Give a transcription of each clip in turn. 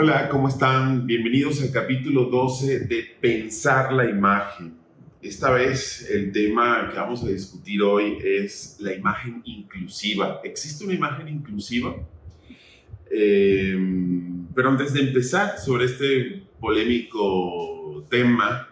Hola, ¿cómo están? Bienvenidos al capítulo 12 de Pensar la imagen. Esta vez el tema que vamos a discutir hoy es la imagen inclusiva. ¿Existe una imagen inclusiva? Pero antes de empezar sobre este polémico tema,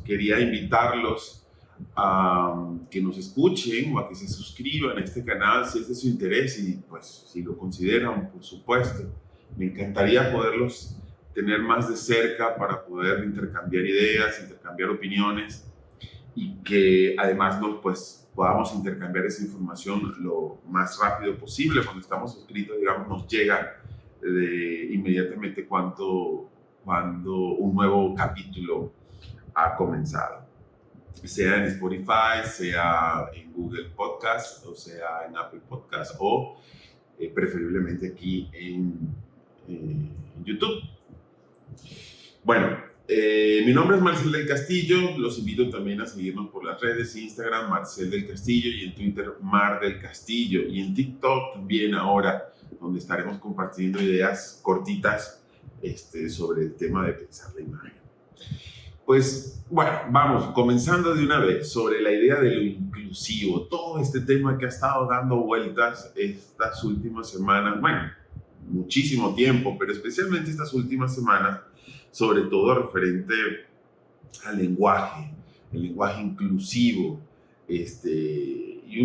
quería invitarlos a que nos escuchen o a que se suscriban a este canal si es de su interés y pues si lo consideran, por supuesto. Me encantaría poderlos tener más de cerca para poder intercambiar ideas, intercambiar opiniones y que además podamos intercambiar esa información lo más rápido posible. Cuando estamos suscritos, nos llega inmediatamente cuando un nuevo capítulo ha comenzado. Sea en Spotify, sea en Google Podcast, o sea en Apple Podcast, o preferiblemente aquí en YouTube. Bueno, mi nombre es Marcel del Castillo. Los invito también a seguirnos por las redes: Instagram, Marcel del Castillo, y en Twitter, Mar del Castillo, y en TikTok también ahora, donde estaremos compartiendo ideas cortitas sobre el tema de pensar la imagen. Pues bueno, vamos, comenzando de una vez sobre la idea de lo inclusivo. Todo este tema que ha estado dando vueltas estas últimas semanas, bueno, muchísimo tiempo, pero especialmente estas últimas semanas, sobre todo referente al lenguaje, el lenguaje inclusivo, y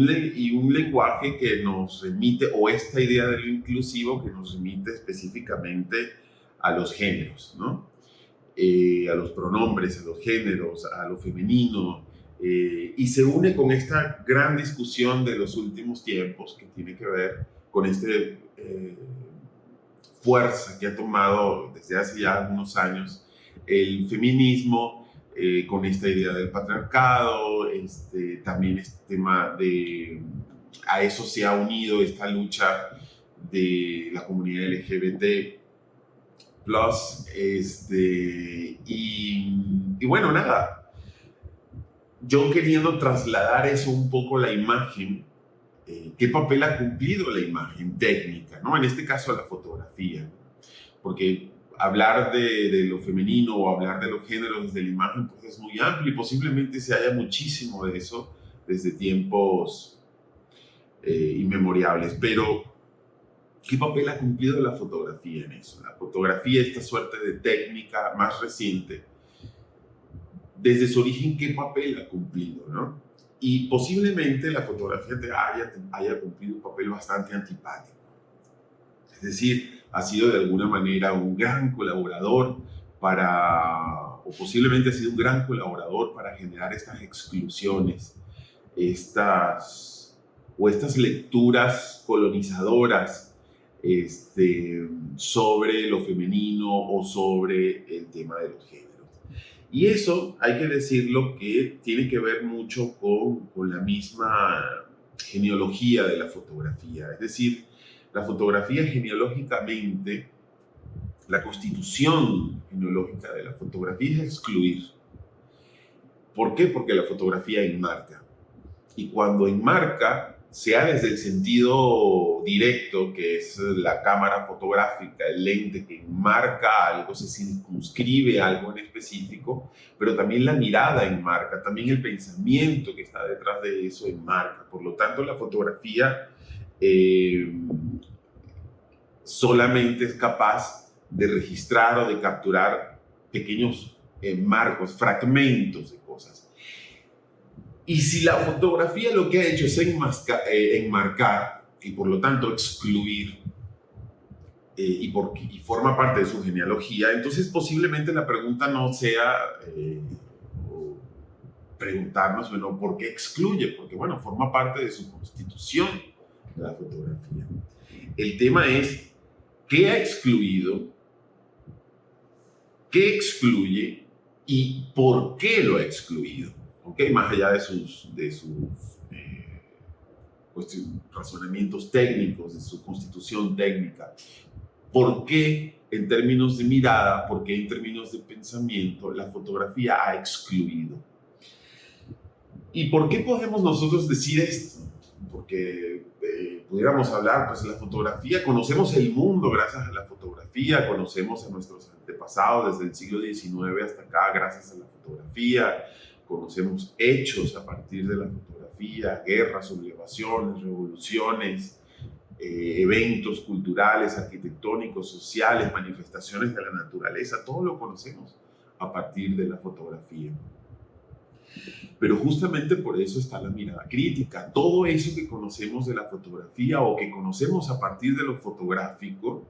un lenguaje que nos remite, o esta idea de lo inclusivo que nos remite específicamente a los géneros, ¿no? A los pronombres, a los géneros, a lo femenino, y se une con esta gran discusión de los últimos tiempos que tiene que ver con fuerza que ha tomado desde hace ya algunos años el feminismo, con esta idea del patriarcado, también este tema a eso se ha unido esta lucha de la comunidad LGBT+, y bueno, nada, yo queriendo trasladar eso un poco a la imagen. ¿Qué papel ha cumplido la imagen técnica, ¿no? En este caso la fotografía, porque hablar de lo femenino o hablar de los géneros desde la imagen pues es muy amplio y posiblemente se haya muchísimo de eso desde tiempos inmemorables, pero ¿qué papel ha cumplido la fotografía en eso? La fotografía, esta suerte de técnica más reciente, desde su origen, ¿qué papel ha cumplido, no? Y posiblemente la fotografía haya cumplido un papel bastante antipático. Es decir, ha sido de alguna manera un gran colaborador o posiblemente ha sido un gran colaborador para generar estas exclusiones, estas lecturas colonizadoras sobre lo femenino o sobre el tema de los géneros. Y eso, hay que decirlo, que tiene que ver mucho con la misma genealogía de la fotografía. Es decir, la fotografía genealógicamente, la constitución genealógica de la fotografía es excluir. ¿Por qué? Porque la fotografía enmarca. Y cuando enmarca, sea desde el sentido directo, que es la cámara fotográfica, el lente que enmarca algo, se circunscribe algo en específico, pero también la mirada enmarca, también el pensamiento que está detrás de eso enmarca. Por lo tanto, la fotografía solamente es capaz de registrar o de capturar pequeños marcos, fragmentos de cosas. Y si la fotografía lo que ha hecho es enmarcar y por lo tanto excluir, y forma parte de su genealogía, entonces posiblemente la pregunta no sea preguntarnos, bueno, ¿por qué excluye? Porque bueno, forma parte de su constitución la fotografía. El tema es qué ha excluido, qué excluye y por qué lo ha excluido. Okay, más allá de sus razonamientos técnicos, de su constitución técnica. ¿Por qué en términos de mirada, por qué en términos de pensamiento la fotografía ha excluido? ¿Y por qué podemos nosotros decir esto? Porque pudiéramos hablar, pues la fotografía, conocemos el mundo gracias a la fotografía. fotografía, conocemos a nuestros antepasados desde el siglo XIX hasta acá gracias a la fotografía, conocemos hechos a partir de la fotografía, guerras, sublevaciones, revoluciones, eventos culturales, arquitectónicos, sociales, manifestaciones de la naturaleza, todo lo conocemos a partir de la fotografía. Pero justamente por eso está la mirada crítica. Todo eso que conocemos de la fotografía o que conocemos a partir de lo fotográfico,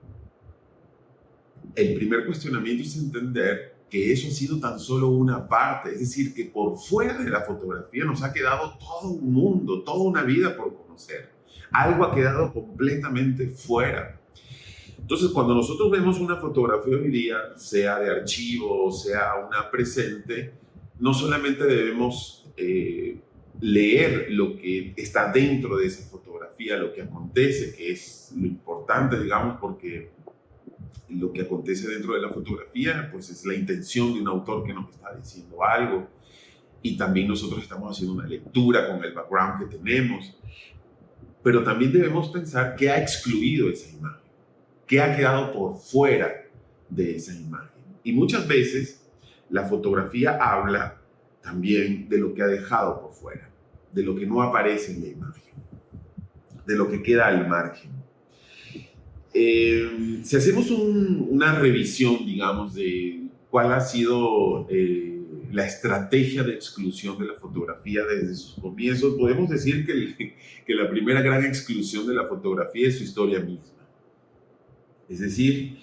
el primer cuestionamiento es entender que eso ha sido tan solo una parte, es decir, que por fuera de la fotografía nos ha quedado todo un mundo, toda una vida por conocer. Algo ha quedado completamente fuera. Entonces, cuando nosotros vemos una fotografía hoy día, sea de archivo, sea una presente, no solamente debemos leer lo que está dentro de esa fotografía, lo que acontece, que es lo importante, digamos, porque lo que acontece dentro de la fotografía, pues es la intención de un autor que nos está diciendo algo, y también nosotros estamos haciendo una lectura con el background que tenemos, pero también debemos pensar qué ha excluido esa imagen, qué ha quedado por fuera de esa imagen. Y muchas veces la fotografía habla también de lo que ha dejado por fuera, de lo que no aparece en la imagen, de lo que queda al margen. Si hacemos una revisión, digamos, de cuál ha sido la estrategia de exclusión de la fotografía desde sus comienzos, podemos decir que la primera gran exclusión de la fotografía es su historia misma. Es decir,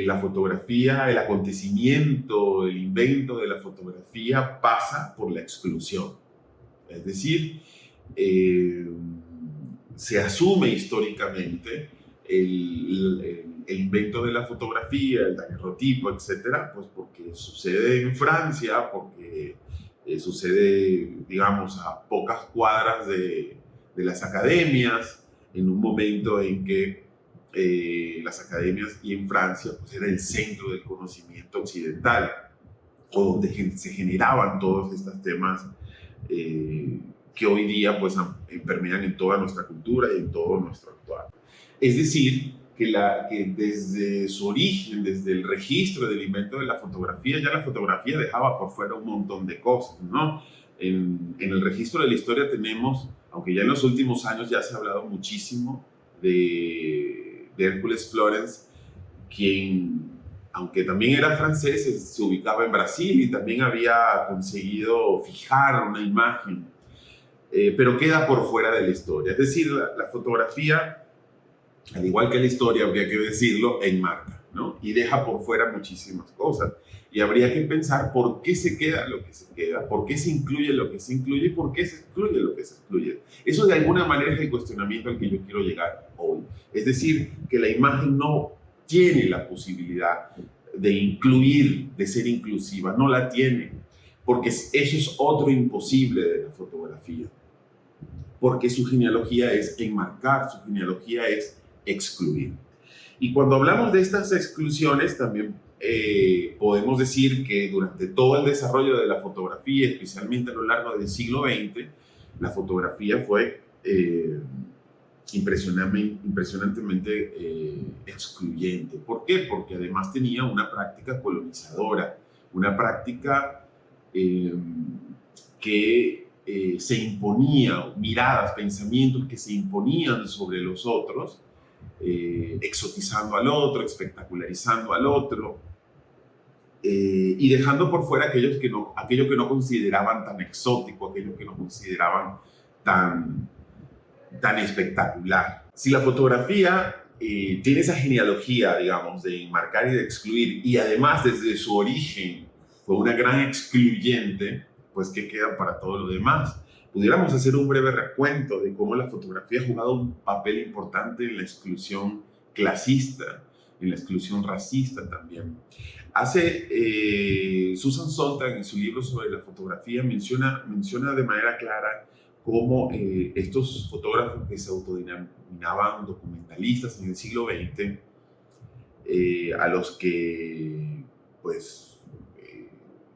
la fotografía, el acontecimiento, el invento de la fotografía pasa por la exclusión. Es decir, se asume históricamente el invento de la fotografía, el daguerrotipo, etcétera, pues porque sucede en Francia, porque sucede, digamos, a pocas cuadras de las academias, en un momento en que las academias y en Francia pues era el centro del conocimiento occidental, o donde se generaban todos estos temas que hoy día pues permean en toda nuestra cultura y en todo nuestro actual. Es decir, que desde su origen, desde el registro del invento de la fotografía, ya la fotografía dejaba por fuera un montón de cosas, ¿no? En el registro de la historia tenemos, aunque ya en los últimos años ya se ha hablado muchísimo de Hércules Florence, quien, aunque también era francés, se ubicaba en Brasil y también había conseguido fijar una imagen, pero queda por fuera de la historia. Es decir, la fotografía, al igual que la historia, habría que decirlo, enmarca, ¿no? Y deja por fuera muchísimas cosas. Y habría que pensar por qué se queda lo que se queda, por qué se incluye lo que se incluye y por qué se excluye lo que se excluye. Eso de alguna manera es el cuestionamiento al que yo quiero llegar hoy. Es decir, que la imagen no tiene la posibilidad de incluir, de ser inclusiva, no la tiene, porque eso es otro imposible de la fotografía, porque su genealogía es enmarcar, su genealogía es excluir. Y cuando hablamos de estas exclusiones, también podemos decir que durante todo el desarrollo de la fotografía, especialmente a lo largo del siglo XX, la fotografía fue impresionantemente excluyente. ¿Por qué? Porque además tenía una práctica colonizadora, una práctica que se imponía, miradas, pensamientos que se imponían sobre los otros, exotizando al otro, espectacularizando al otro, y dejando por fuera aquello que no consideraban tan exótico, aquello que no consideraban tan espectacular. Si la fotografía tiene esa genealogía, digamos, de enmarcar y de excluir, y además desde su origen fue una gran excluyente, pues ¿qué queda para todo lo demás? Pudiéramos hacer un breve recuento de cómo la fotografía ha jugado un papel importante en la exclusión clasista, en la exclusión racista también. Susan Sontag, en su libro sobre la fotografía, menciona de manera clara cómo estos fotógrafos que se autodenominaban documentalistas en el siglo XX, a los que pues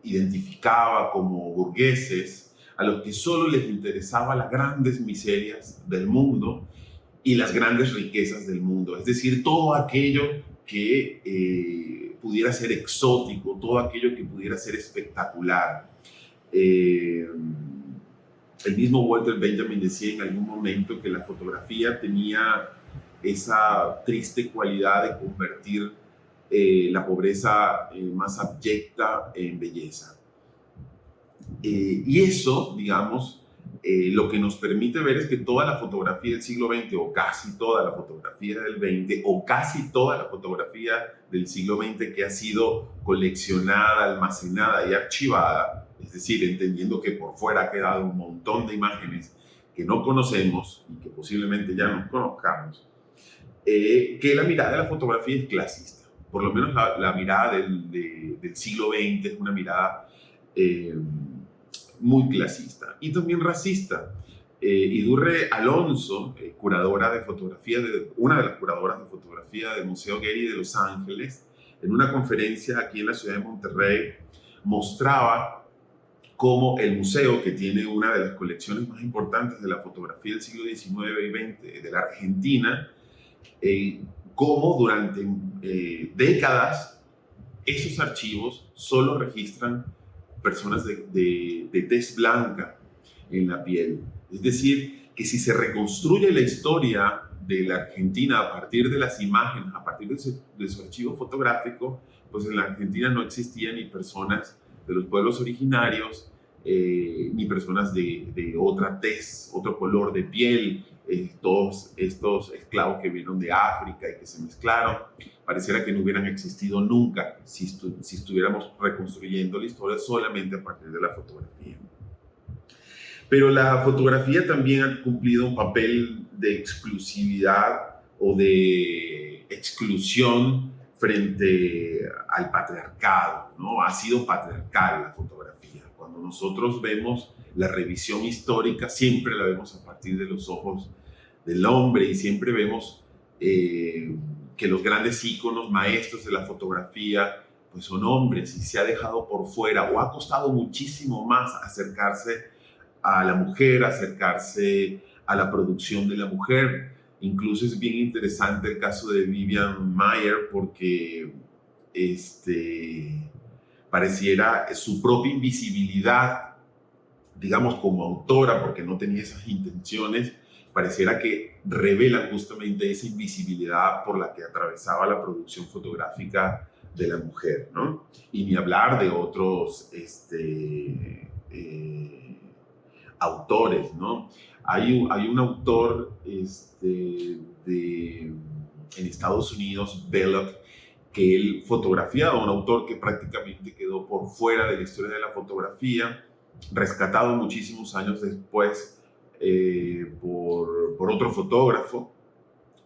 identificaba como burgueses, a los que solo les interesaban las grandes miserias del mundo y las grandes riquezas del mundo, es decir, todo aquello que pudiera ser exótico, todo aquello que pudiera ser espectacular. El mismo Walter Benjamin decía en algún momento que la fotografía tenía esa triste cualidad de convertir la pobreza más abyecta en belleza. Y eso, digamos, lo que nos permite ver es que toda la fotografía del siglo XX, o casi toda la fotografía del XX, o casi toda la fotografía del siglo XX que ha sido coleccionada, almacenada y archivada, es decir, entendiendo que por fuera ha quedado un montón de imágenes que no conocemos y que posiblemente ya no conozcamos, que la mirada de la fotografía es clasista. Por lo menos la mirada del siglo XX es una mirada muy clasista y también racista. Idurre Alonso, curadora de fotografía, una de las curadoras de fotografía del Museo Getty de Los Ángeles, en una conferencia aquí en la ciudad de Monterrey, mostraba cómo el museo, que tiene una de las colecciones más importantes de la fotografía del siglo XIX y XX de la Argentina, cómo durante décadas esos archivos solo registran personas de tez blanca en la piel. Es decir, que si se reconstruye la historia de la Argentina a partir de las imágenes, a partir de su archivo fotográfico, pues en la Argentina no existían ni personas de los pueblos originarios, ni personas de otra tez, otro color de piel, todos estos esclavos que vinieron de África y que se mezclaron, pareciera que no hubieran existido nunca si estuviéramos reconstruyendo la historia solamente a partir de la fotografía. Pero la fotografía también ha cumplido un papel de exclusividad o de exclusión frente al patriarcado, ¿no? Ha sido patriarcal la fotografía. Cuando nosotros vemos la revisión histórica, siempre la vemos a partir de los ojos del hombre y siempre vemos que los grandes íconos maestros de la fotografía pues son hombres, y se ha dejado por fuera, o ha costado muchísimo más acercarse a la mujer, acercarse a la producción de la mujer. Incluso es bien interesante el caso de Vivian Maier, porque pareciera su propia invisibilidad, digamos, como autora, porque no tenía esas intenciones, pareciera que revela justamente esa invisibilidad por la que atravesaba la producción fotográfica de la mujer, ¿no? Y ni hablar de otros autores, ¿no? Hay un autor en Estados Unidos, Belloc, que él fotografiaba, un autor que prácticamente quedó por fuera de la historia de la fotografía, rescatado muchísimos años después por otro fotógrafo,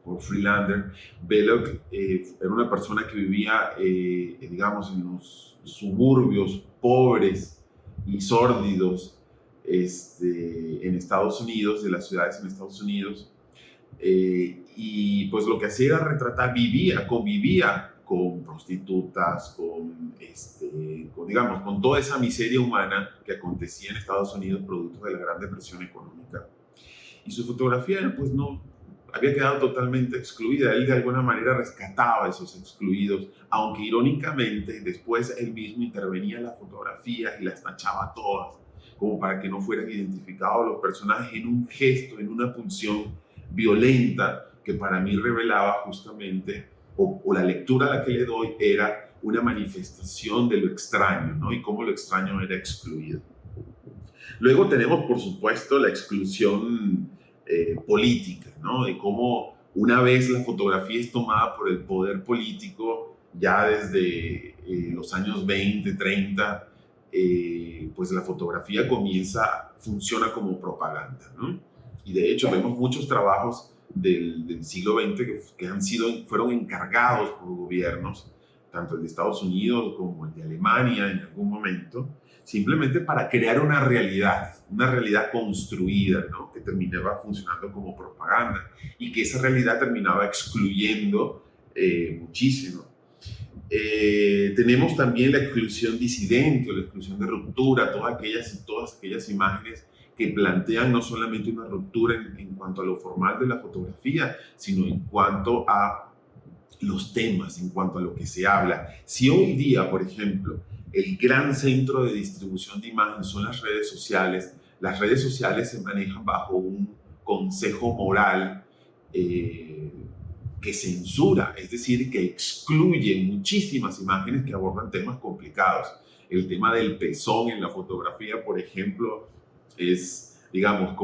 por Freelander. Belloc era una persona que vivía, digamos, en los suburbios pobres y sórdidos en Estados Unidos, de las ciudades en Estados Unidos, y pues lo que hacía era retratar, convivía con prostitutas, digamos, con toda esa miseria humana que acontecía en Estados Unidos producto de la Gran Depresión económica. Y su fotografía pues no había quedado totalmente excluida. Él de alguna manera rescataba a esos excluidos, aunque irónicamente después él mismo intervenía en las fotografías y las tachaba todas, como para que no fueran identificados los personajes, en un gesto, en una pulsión violenta que para mí revelaba justamente, o la lectura a la que le doy era una manifestación de lo extraño, ¿no? Y cómo lo extraño era excluido. Luego tenemos, por supuesto, la exclusión política, ¿no? De cómo una vez la fotografía es tomada por el poder político, ya desde los años 20, 30, pues la fotografía funciona como propaganda, ¿no? Y de hecho vemos muchos trabajos del siglo XX que fueron encargados por gobiernos, tanto el de Estados Unidos como el de Alemania en algún momento, simplemente para crear una realidad construida, ¿no? Que terminaba funcionando como propaganda y que esa realidad terminaba excluyendo muchísimo. Tenemos también la exclusión disidente o la exclusión de ruptura, todas aquellas imágenes que plantean no solamente una ruptura en cuanto a lo formal de la fotografía, sino en cuanto a los temas, en cuanto a lo que se habla. Si hoy día, por ejemplo, el gran centro de distribución de imagen son las redes sociales se manejan bajo un consejo moral eh, que censura, es decir, que excluye muchísimas imágenes que abordan temas complicados. El tema del pezón en la fotografía, por ejemplo, digamos,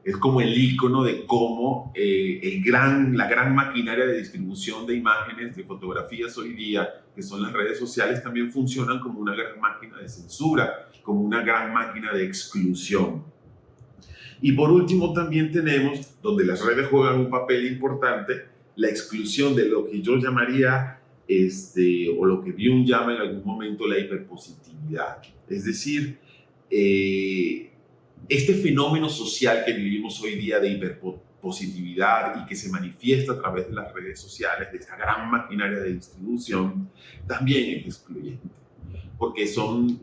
es como el icono de cómo la gran maquinaria de distribución de imágenes, de fotografías hoy día, que son las redes sociales, también funcionan como una gran máquina de censura, como una gran máquina de exclusión. Y por último también tenemos, donde las redes juegan un papel importante, la exclusión de lo que yo llamaría, o lo que Jung llama en algún momento la hiperpositividad. Es decir, este fenómeno social que vivimos hoy día de hiperpositividad y que se manifiesta a través de las redes sociales, de esta gran maquinaria de distribución, también es excluyente, porque es un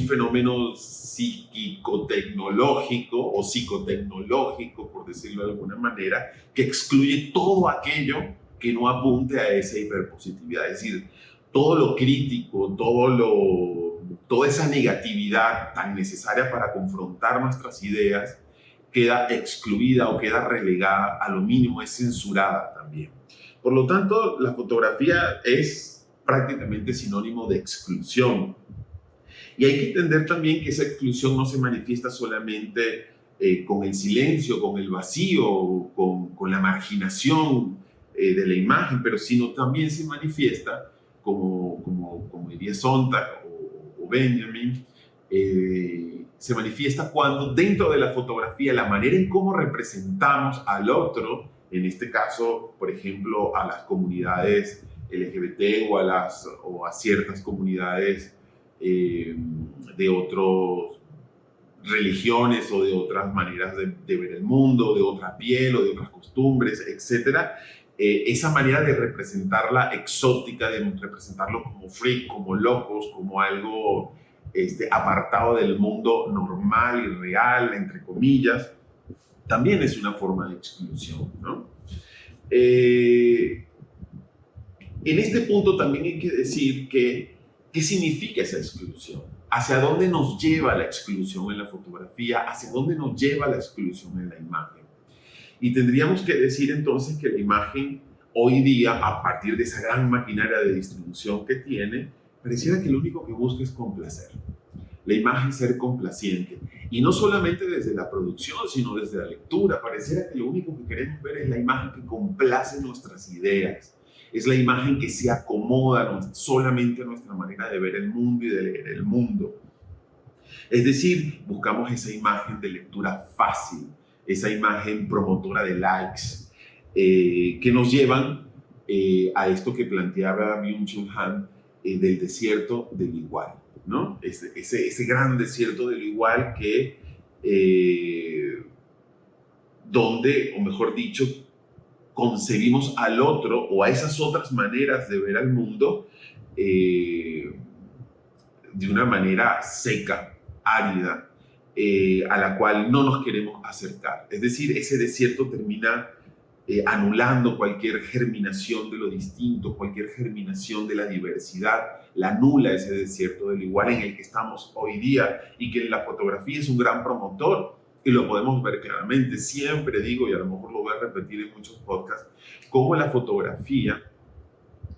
fenómeno psíquico-tecnológico o psicotecnológico, por decirlo de alguna manera, que excluye todo aquello que no apunte a esa hiperpositividad. Es decir, todo lo crítico, toda esa negatividad tan necesaria para confrontar nuestras ideas queda excluida o queda relegada a lo mínimo, es censurada también. Por lo tanto, la fotografía es prácticamente sinónimo de exclusión. Y hay que entender también que esa exclusión no se manifiesta solamente con el silencio, con el vacío, con la marginación de la imagen, pero sino también se manifiesta, como diría Sontag o Benjamin, se manifiesta cuando dentro de la fotografía la manera en cómo representamos al otro, en este caso, por ejemplo, a las comunidades LGBT o a ciertas comunidades de otras religiones o de otras maneras de ver el mundo, de otra piel o de otras costumbres, etcétera. Esa manera de representarla exótica, de representarlo como freak, como locos, como algo apartado del mundo normal y real, entre comillas, también es una forma de exclusión, ¿no? En este punto también hay que decir ¿qué significa esa exclusión? ¿Hacia dónde nos lleva la exclusión en la fotografía? ¿Hacia dónde nos lleva la exclusión en la imagen? Y tendríamos que decir entonces que la imagen hoy día, a partir de esa gran maquinaria de distribución que tiene, pareciera que lo único que busca es complacer. La imagen ser complaciente. Y no solamente desde la producción, sino desde la lectura. Pareciera que lo único que queremos ver es la imagen que complace nuestras ideas. Es la imagen que se acomoda solamente a nuestra manera de ver el mundo y de leer el mundo. Es decir, buscamos esa imagen de lectura fácil, esa imagen promotora de likes, que nos llevan a esto que planteaba Byung-Chul Han del desierto del igual, ¿no? Ese gran desierto del igual que, donde, o mejor dicho, concebimos al otro o a esas otras maneras de ver al mundo de una manera seca, árida, a la cual no nos queremos acercar. Es decir, ese desierto termina anulando cualquier germinación de lo distinto, cualquier germinación de la diversidad, la anula ese desierto del igual en el que estamos hoy día y que en la fotografía es un gran promotor y lo podemos ver claramente. Siempre digo, y a lo mejor lo voy a repetir en muchos podcasts, cómo la fotografía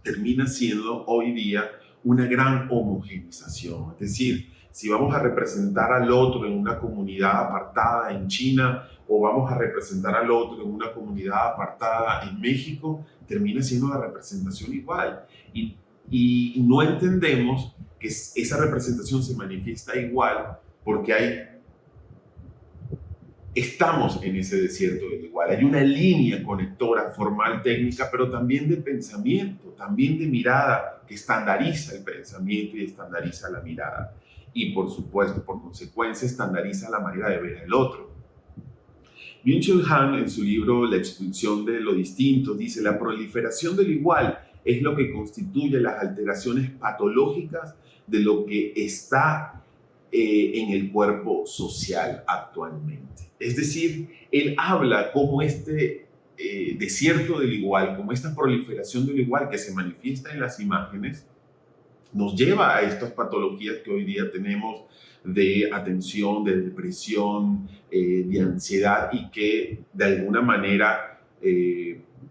termina siendo hoy día una gran homogenización. Es decir, si vamos a representar al otro en una comunidad apartada en China o vamos a representar al otro en una comunidad apartada en México, termina siendo la representación igual. Y no entendemos que esa representación se manifiesta igual porque estamos en ese desierto del igual. Hay una línea conectora formal, técnica, pero también de pensamiento, también de mirada, que estandariza el pensamiento y estandariza la mirada. Y por supuesto, por consecuencia, estandariza la manera de ver al otro. Byung-Chul Han, en su libro La expulsión de lo distinto, dice: la proliferación del igual es lo que constituye las alteraciones patológicas de lo que está en el cuerpo social actualmente. Es decir, él habla como este desierto del igual, como esta proliferación del igual que se manifiesta en las imágenes, nos lleva a estas patologías que hoy día tenemos de atención, de depresión, de ansiedad, y que de alguna manera,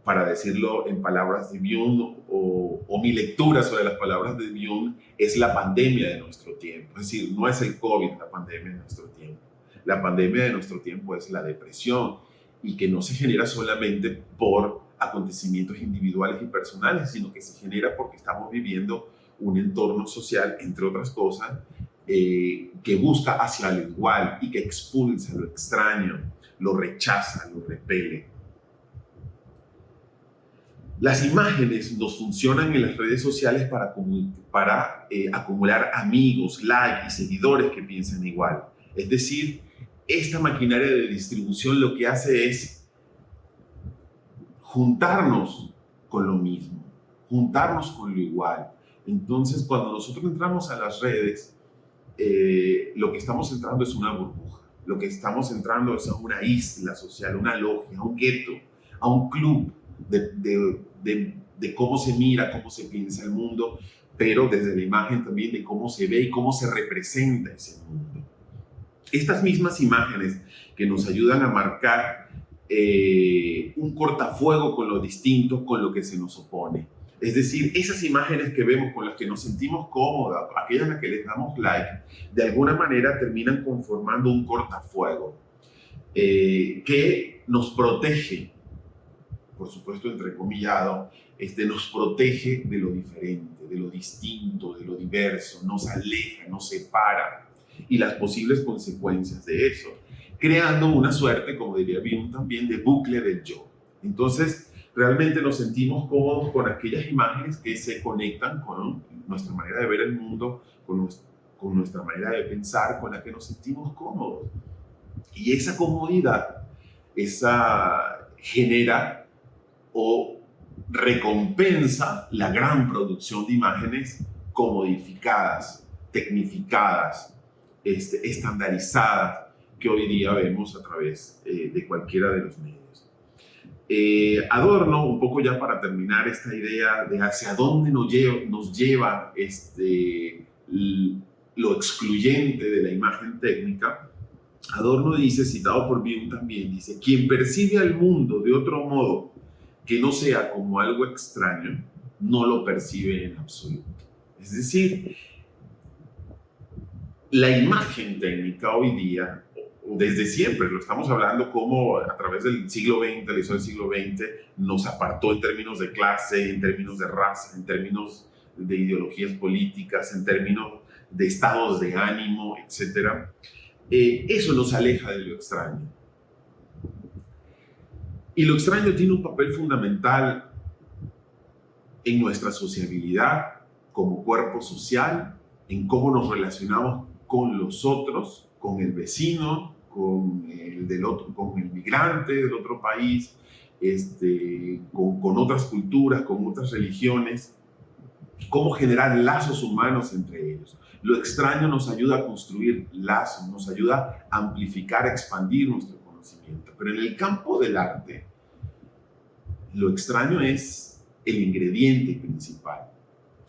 para decirlo en palabras de Jung, o mi lectura sobre las palabras de Jung, es la pandemia de nuestro tiempo. Es decir, no es el COVID la pandemia de nuestro tiempo. La pandemia de nuestro tiempo es la depresión, y que no se genera solamente por acontecimientos individuales y personales, sino que se genera porque estamos viviendo un entorno social, entre otras cosas, que busca hacia lo igual y que expulsa lo extraño, lo rechaza, lo repele. Las imágenes nos funcionan en las redes sociales para acumular amigos, likes y seguidores que piensan igual. Es decir, esta maquinaria de distribución lo que hace es juntarnos con lo mismo, juntarnos con lo igual. Entonces, cuando nosotros entramos a las redes, lo que estamos entrando es una burbuja. Lo que estamos entrando es a una isla social, una logia, a un gueto, a un club de cómo se mira, cómo se piensa el mundo, pero desde la imagen también de cómo se ve y cómo se representa ese mundo. Estas mismas imágenes que nos ayudan a marcar un cortafuego con lo distinto, con lo que se nos opone. Es decir, esas imágenes que vemos, con las que nos sentimos cómodas, aquellas a las que les damos like, de alguna manera terminan conformando un cortafuego que nos protege, por supuesto entrecomillado, nos protege de lo diferente, de lo distinto, de lo diverso, nos aleja, nos separa, y las posibles consecuencias de eso, creando una suerte, como diría Jung también, de bucle del yo. Entonces, realmente nos sentimos cómodos con aquellas imágenes que se conectan con nuestra manera de ver el mundo, con nuestra manera de pensar, con la que nos sentimos cómodos. Y esa comodidad, genera o recompensa la gran producción de imágenes comodificadas, tecnificadas, estandarizadas, que hoy día vemos a través de cualquiera de los medios. Adorno, un poco ya para terminar esta idea de hacia dónde nos lleva lo excluyente de la imagen técnica. Adorno dice, citado por Jung también, dice: quien percibe al mundo de otro modo que no sea como algo extraño, no lo percibe en absoluto. Es decir, la imagen técnica hoy día, o desde siempre, lo estamos hablando como a través del siglo XX, la historia del siglo XX, nos apartó en términos de clase, en términos de raza, en términos de ideologías políticas, en términos de estados de ánimo, etc. Eso nos aleja de lo extraño. Y lo extraño tiene un papel fundamental en nuestra sociabilidad como cuerpo social, en cómo nos relacionamos con los otros, con el vecino, con el migrante del otro país, con otras culturas, con otras religiones, cómo generar lazos humanos entre ellos. Lo extraño nos ayuda a construir lazos, nos ayuda a amplificar, a expandir nuestro conocimiento. Pero en el campo del arte, lo extraño es el ingrediente principal.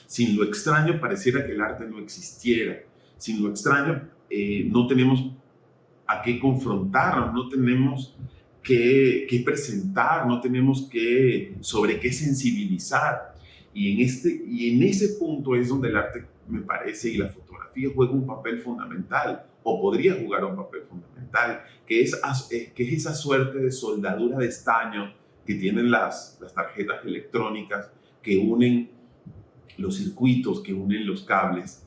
Sin lo extraño pareciera que el arte no existiera. Sin lo extraño no tenemos a qué confrontarnos, no tenemos que presentar, no tenemos sobre qué sensibilizar. Y en ese punto es donde el arte, me parece, y la fotografía juega un papel fundamental, o podría jugar un papel fundamental, que es esa suerte de soldadura de estaño que tienen las tarjetas electrónicas, que unen los circuitos, que unen los cables,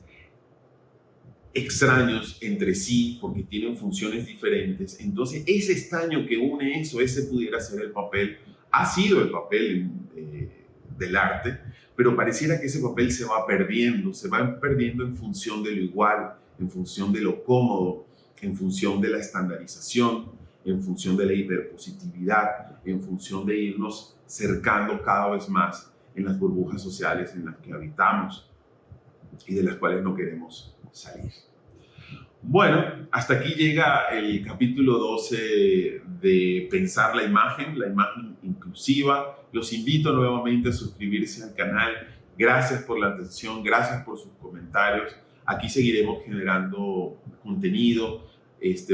extraños entre sí porque tienen funciones diferentes. Entonces, ese estaño que une eso, ese pudiera ser el papel, ha sido el papel del arte, pero pareciera que ese papel se va perdiendo en función de lo igual, en función de lo cómodo, en función de la estandarización, en función de la hiperpositividad, en función de irnos cercando cada vez más en las burbujas sociales en las que habitamos y de las cuales no queremos salir. Bueno, hasta aquí llega el capítulo 12 de Pensar la imagen inclusiva. exclusiva. Los invito nuevamente a suscribirse al canal. Gracias por la atención, gracias por sus comentarios. Aquí seguiremos generando contenido,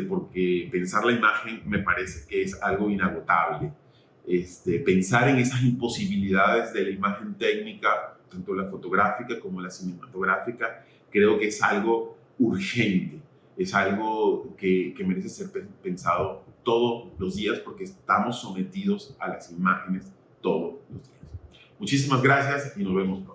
porque pensar la imagen me parece que es algo inagotable. Pensar en esas imposibilidades de la imagen técnica, tanto la fotográfica como la cinematográfica, creo que es algo urgente, es algo que merece ser pensado todos los días porque estamos sometidos a las imágenes todos los días. Muchísimas gracias y nos vemos pronto.